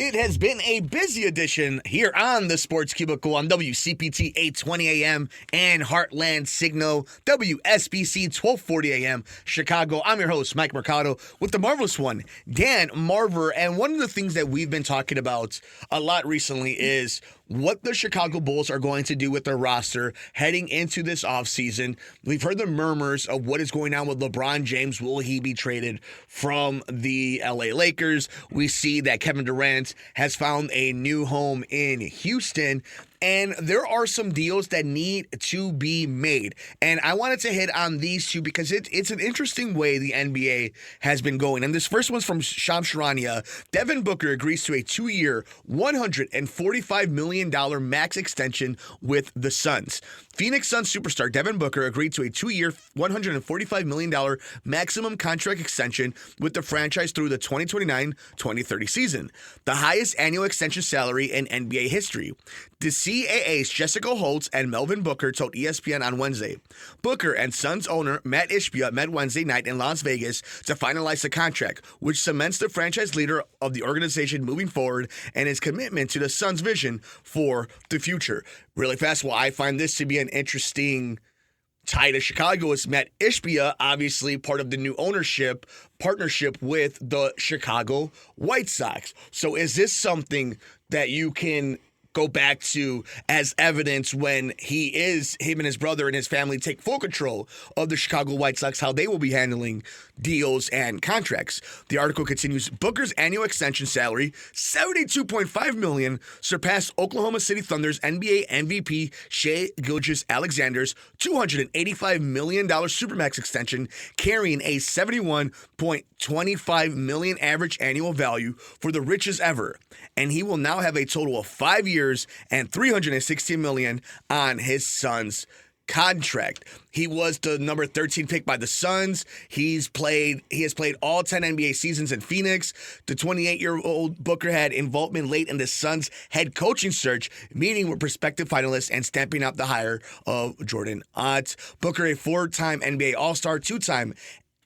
It has been a busy edition here on the Sports Cubicle on WCPT 820 AM and Heartland Signal WSBC 1240 AM Chicago. I'm your host, Mike Mercado, with the marvelous one, Dan Marver. And one of the things that we've been talking about a lot recently is what the Chicago Bulls are going to do with their roster heading into this offseason. We've heard the murmurs of what is going on with LeBron James. Will he be traded from the LA Lakers? We see that Kevin Durant has found a new home in Houston. And there are some deals that need to be made. And I wanted to hit on these two because it's an interesting way the NBA has been going. And this first one's from Shams Charania. Devin Booker agrees to a 2-year, $145 million max extension with the Suns. Phoenix Suns superstar Devin Booker agreed to a 2-year, $145 million maximum contract extension with the franchise through the 2029-2030 season, the highest annual extension salary in NBA history. The CAA's Jessica Holtz and Melvin Booker told ESPN on Wednesday. Booker and Suns owner Matt Ishbia met Wednesday night in Las Vegas to finalize the contract, which cements the franchise leader of the organization moving forward and his commitment to the Suns' vision for the future. Really fast, well, I find this to be an interesting tie to Chicago is Matt Ishbia, obviously part of the new ownership partnership with the Chicago White Sox. So is this something that you can go back to as evidence when him and his brother and his family take full control of the Chicago White Sox, how they will be handling deals and contracts? The article continues, Booker's annual extension salary, $72.5 million, surpassed Oklahoma City Thunder's NBA MVP Shai Gilgeous-Alexander's $285 million Supermax extension, carrying a $71.25 million average annual value for the richest ever. And he will now have a total of 5 years and $360 million on his son's contract. He was the number 13 pick by the Suns. He has played all 10 NBA seasons in Phoenix. The 28-year-old Booker had involvement late in the Suns' head coaching search, meeting with prospective finalists and stamping out the hire of Jordan Ott. Booker, a 4-time NBA All-Star, 2-time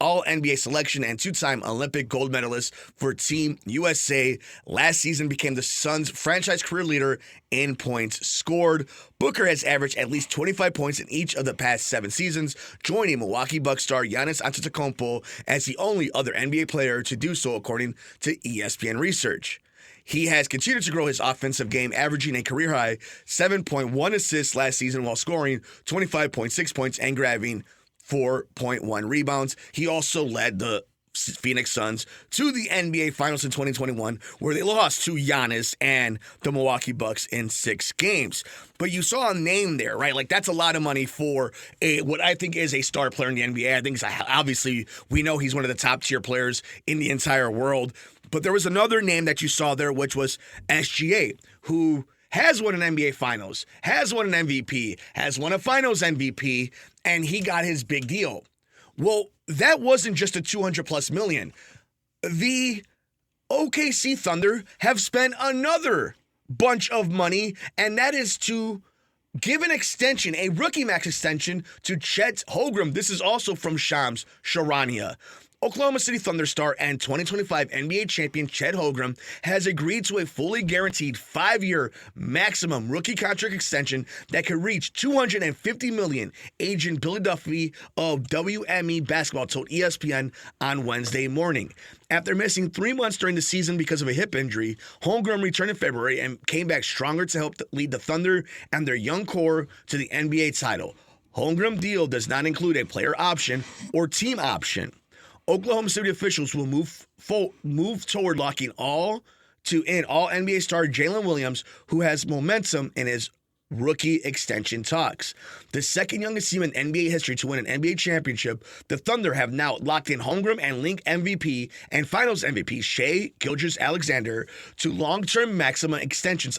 All-NBA selection, and 2-time Olympic gold medalist for Team USA. Last season became the Suns' franchise career leader in points scored. Booker has averaged at least 25 points in each of the past 7 seasons, joining Milwaukee Bucks star Giannis Antetokounmpo as the only other NBA player to do so, according to ESPN research. He has continued to grow his offensive game, averaging a career-high 7.1 assists last season while scoring 25.6 points and grabbing 4.1 rebounds. He also led the Phoenix Suns to the NBA Finals in 2021, where they lost to Giannis and the Milwaukee Bucks in 6 games. But you saw a name there, right? Like, that's a lot of money for what I think is a star player in the NBA. I think obviously we know he's one of the top tier players in the entire world. But there was another name that you saw there, which was SGA, who has won an NBA Finals, has won an MVP, has won a Finals MVP, and he got his big deal. Well, that wasn't just a $200+ million. The OKC Thunder have spent another bunch of money, and that is to give an extension, a rookie max extension, to Chet Holmgren. This is also from Shams Charania. Oklahoma City Thunder star and 2025 NBA champion Chet Holmgren has agreed to a fully guaranteed 5-year maximum rookie contract extension that could reach $250 million, agent Billy Duffy of WME Basketball told ESPN on Wednesday morning. After missing 3 months during the season because of a hip injury, Holmgren returned in February and came back stronger to help lead the Thunder and their young core to the NBA title. Holmgren deal does not include a player option or team option. Oklahoma City officials will move toward locking in all NBA star Jalen Williams, who has momentum in his rookie extension talks. The second youngest team in NBA history to win an NBA championship, the Thunder have now locked in Holmgren and Link MVP and Finals MVP Shai Gilgeous-Alexander to long-term maximum extensions.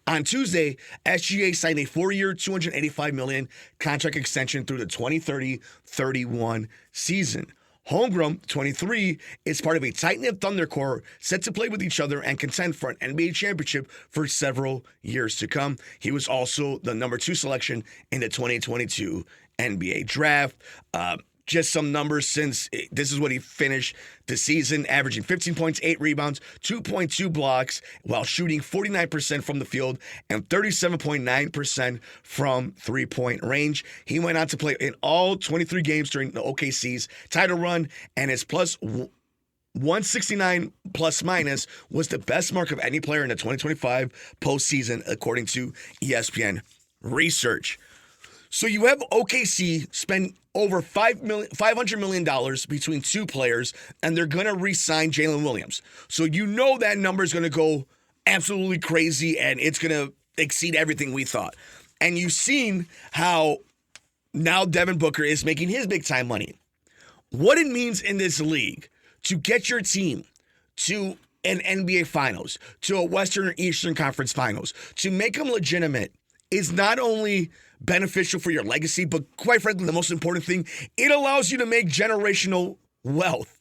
On Tuesday, SGA signed a 4-year, $285 million contract extension through the 2030-31 season. Holmgren, 23, is part of a tight-knit Thunder core set to play with each other and contend for an NBA championship for several years to come. He was also the number 2 selection in the 2022 NBA draft. just some numbers since this is what he finished the season, averaging 15 points, 8 rebounds, 2.2 blocks, while shooting 49% from the field and 37.9% from three-point range. He went on to play in all 23 games during the OKC's title run, and his plus 169 plus minus was the best mark of any player in the 2025 postseason, according to ESPN research. So you have OKC spend over $500 million between two players, and they're going to re-sign Jalen Williams. So you know that number is going to go absolutely crazy, and it's going to exceed everything we thought. And you've seen how now Devin Booker is making his big-time money. What it means in this league to get your team to an NBA Finals, to a Western or Eastern Conference Finals, to make them legitimate is not only beneficial for your legacy, but quite frankly, the most important thing, it allows you to make generational wealth.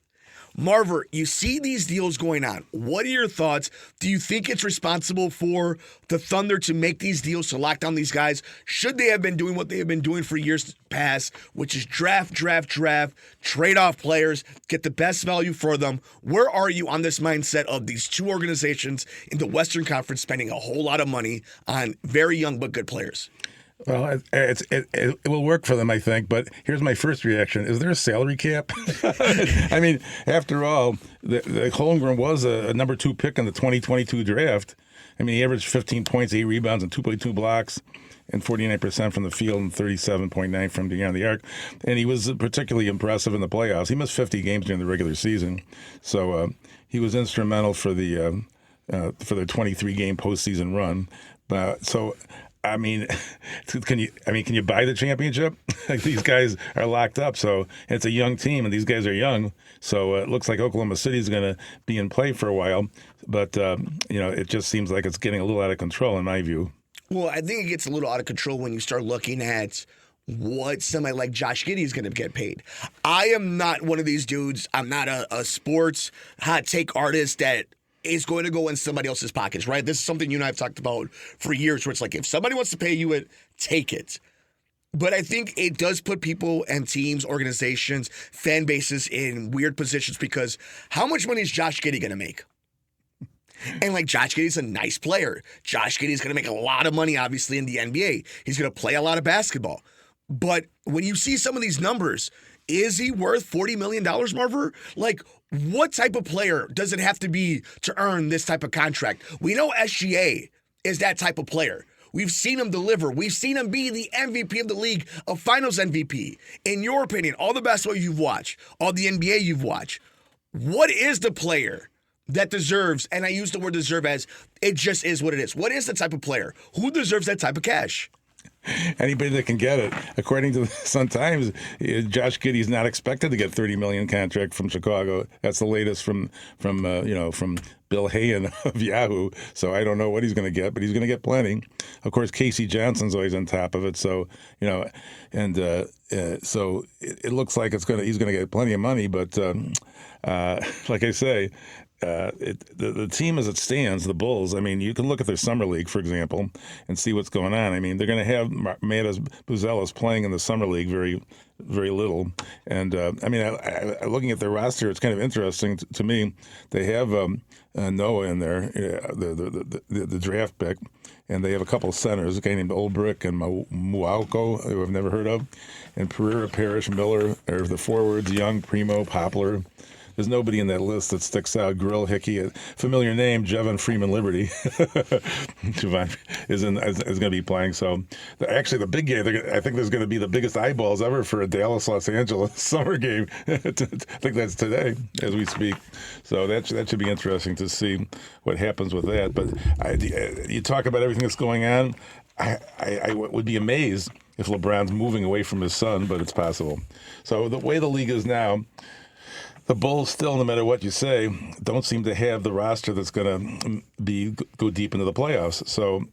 Marver, you see these deals going on. What are your thoughts? Do you think it's responsible for the Thunder to make these deals to lock down these guys? Should they have been doing what they have been doing for years past, which is draft, trade off players, get the best value for them? Where are you on this mindset of these two organizations in the Western Conference spending a whole lot of money on very young but good players? Well, it will work for them, I think. But here's my first reaction: is there a salary cap? I mean, after all, the Holmgren was a number 2 pick in the 2022 draft. I mean, he averaged 15 points, 8 rebounds, and 2.2 blocks, and 49% from the field, and 37.9 from beyond the arc. And he was particularly impressive in the playoffs. He missed 50 games during the regular season, so he was instrumental for the 23-game postseason run. So. I mean, can you buy the championship? Like, these guys are locked up, so it's a young team, and these guys are young. So it looks like Oklahoma City is going to be in play for a while, but it just seems like it's getting a little out of control in my view. Well, I think it gets a little out of control when you start looking at what somebody like Josh Giddey is going to get paid. I am not one of these dudes. I'm not a sports hot take artist that is going to go in somebody else's pockets, right? This is something you and I have talked about for years, where it's like, if somebody wants to pay you it, take it. But I think it does put people and teams, organizations, fan bases in weird positions, because how much money is Josh Giddey going to make? And like, Josh Giddey's a nice player. Josh Giddey's going to make a lot of money, obviously, in the NBA. He's going to play a lot of basketball. But when you see some of these numbers, is he worth $40 million, Marver? Like, what type of player does it have to be to earn this type of contract? We know SGA is that type of player. We've seen him deliver. We've seen him be the MVP of the league, a finals MVP. In your opinion, all the basketball you've watched, all the NBA you've watched, what is the player that deserves, and I use the word deserve as it just is what it is. What is the type of player? Who deserves that type of cash? Anybody that can get it. According to the Sun-Times, Josh Giddey's not expected to get $30 million contract from Chicago. That's the latest from Bill Hayen of Yahoo. So I don't know what he's going to get, but he's going to get plenty. Of course, Casey Johnson's always on top of it. So so it looks like he's going to get plenty of money. But like I say. The team as it stands, the Bulls, I mean, you can look at their summer league, for example, and see what's going on. I mean, they're going to have Matas Buzelis playing in the summer league very, very little. And, looking at their roster, it's kind of interesting to me. They have Noah in there, the draft pick, and they have a couple of centers, a guy named Olbrick and Muauko, who I've never heard of, and Pereira, Parrish, Miller are the forwards, Young, Primo, Poplar. There's nobody in that list that sticks out. Grill, Hickey, a familiar name, Jevon Freeman Liberty. Jevon is going to be playing. So actually, the big game, I think there's going to be the biggest eyeballs ever for a Dallas-Los Angeles summer game. I think that's today as we speak. So that should be interesting to see what happens with that. But you talk about everything that's going on. I would be amazed if LeBron's moving away from his son, but it's possible. So the way the league is now, the Bulls still, no matter what you say, don't seem to have the roster that's going to go deep into the playoffs. So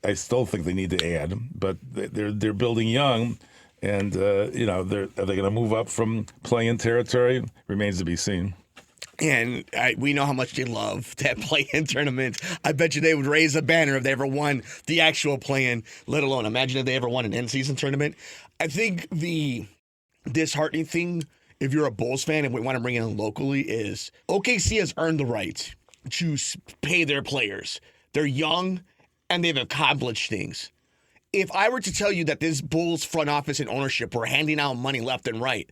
I still think they need to add, but they're building young, and are they going to move up from play-in territory? Remains to be seen. And we know how much they love that play-in tournament. I bet you they would raise a banner if they ever won the actual play-in, let alone imagine if they ever won an in-season tournament. I think the disheartening thing, if you're a Bulls fan and we want to bring it in locally, is OKC has earned the right to pay their players. They're young and they've accomplished things. If I were to tell you that this Bulls front office and ownership were handing out money left and right,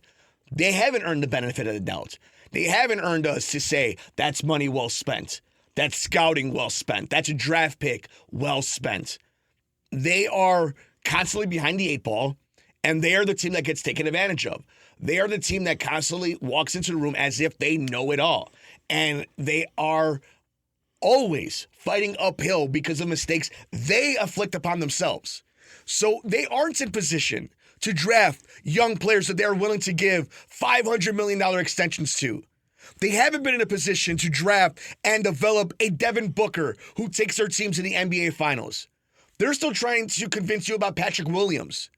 they haven't earned the benefit of the doubt. They haven't earned us to say that's money well spent. That's scouting well spent. That's a draft pick well spent. They are constantly behind the 8 ball, and they are the team that gets taken advantage of. They are the team that constantly walks into the room as if they know it all. And they are always fighting uphill because of mistakes they afflict upon themselves. So they aren't in position to draft young players that they're willing to give $500 million extensions to. They haven't been in a position to draft and develop a Devin Booker who takes their team to the NBA Finals. They're still trying to convince you about Patrick Williams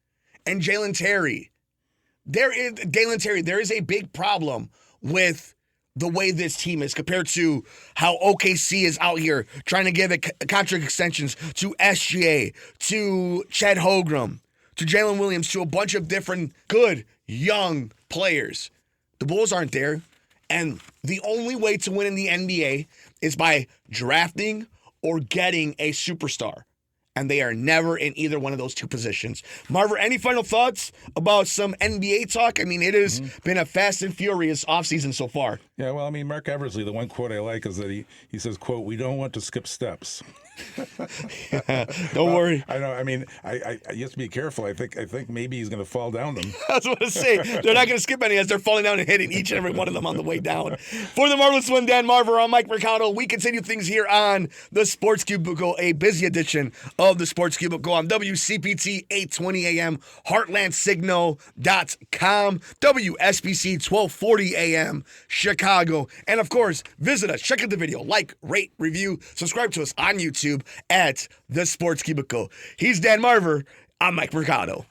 and Jalen Terry. There is a big problem with the way this team is compared to how OKC is out here trying to give contract extensions to SGA, to Chad Holmgren, to Jalen Williams, to a bunch of different good young players. The Bulls aren't there. And the only way to win in the NBA is by drafting or getting a superstar. And they are never in either one of those two positions. Marver, any final thoughts about some NBA talk? I mean, it has been a fast and furious offseason so far. Yeah, well, I mean, Mark Eversley, the one quote I like is that he says, quote, "We don't want to skip steps." Don't worry. I know. I mean, I you have to be careful. I think maybe he's going to fall down them. I was going to say, they're not going to skip any as they're falling down and hitting each and every one of them on the way down. For the marvelous one, Dan Marver, I'm Mike Mercado. We continue things here on the Sports Cubicle, a busy edition of the Sports Cubicle on WCPT 820 AM, HeartlandSignal.com, WSBC 1240 AM, Chicago. And of course, visit us, check out the video, like, rate, review, subscribe to us on YouTube at the Sports Cubicle. He's Dan Marver. I'm Mike Mercado.